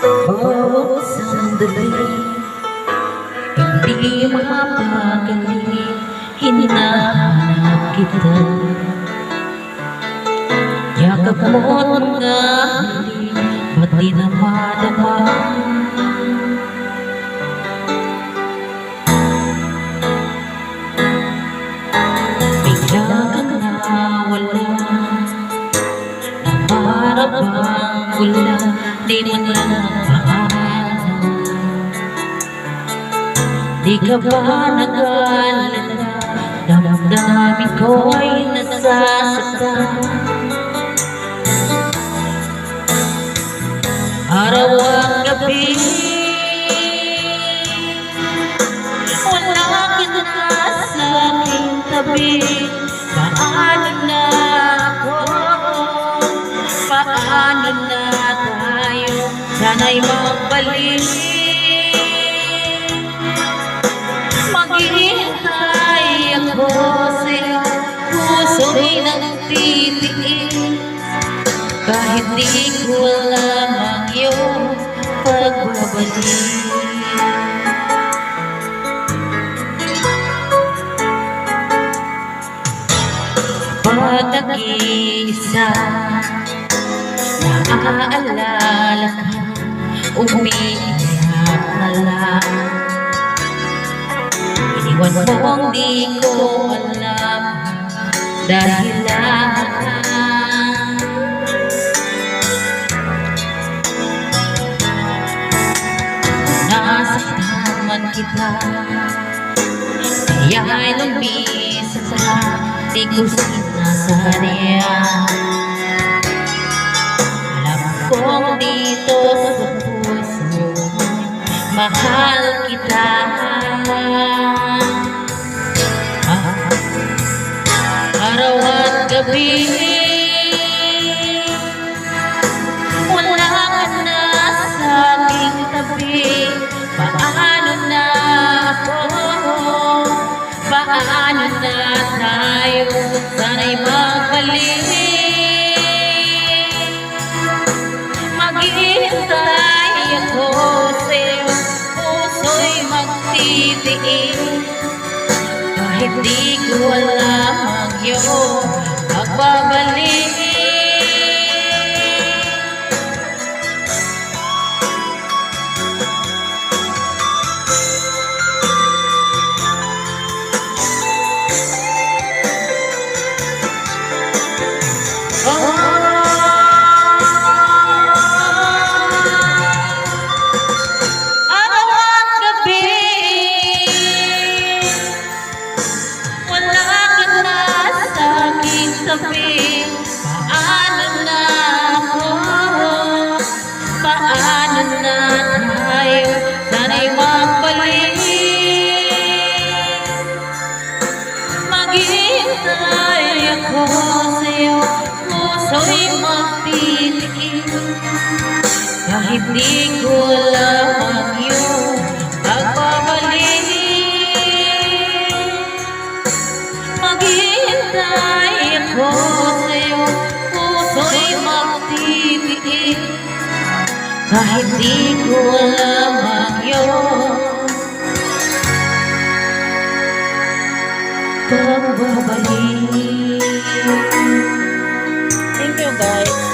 Bawat sandali, hindi mapakali, hinahanap kita. Yakap mo't mga hali, ba't di na madama? Bigla kang nawala, na para bang wala, di mo na paalam. Di ka ba nag-alala, damdamin ko'y nasasaktan. Araw at gabi, wala ka na sa aking tabi. Paano na ako? Paano na tayo? Sana'y magbalik. Maghihintay ako sa'yo, puso'y nagtitiis. Kahit di ko alam ang iyong pagbabalik. Pag nag-iisa, naaalala ka, umiiyak na lang. Iniwan mong di ko alam dahilan. Nasaktan man kita, kaya'y lumisan ka, di ko sinasadya. Alam kong dito sa puso, mahal kita. Araw at gabi, wala ka na sa aking tabi. Paano na ako? Paano na tayo? Sana'y magbalik. Maghihintay ako sa'yo, puso'y magtitiis. Kahit di ko alam ang iyong pagbabalik. Paano na ako? Paano na tayo? Sana'y magbalik. Maghihintay ako sa'yo, puso'y magtitiis. Kahit di ko alam ang iyong pagbabalik. Maghihintay ako sa'yo, puso'y magtitiis. Kahit di ko alam ang iyong pagbabalik. Thank you guys.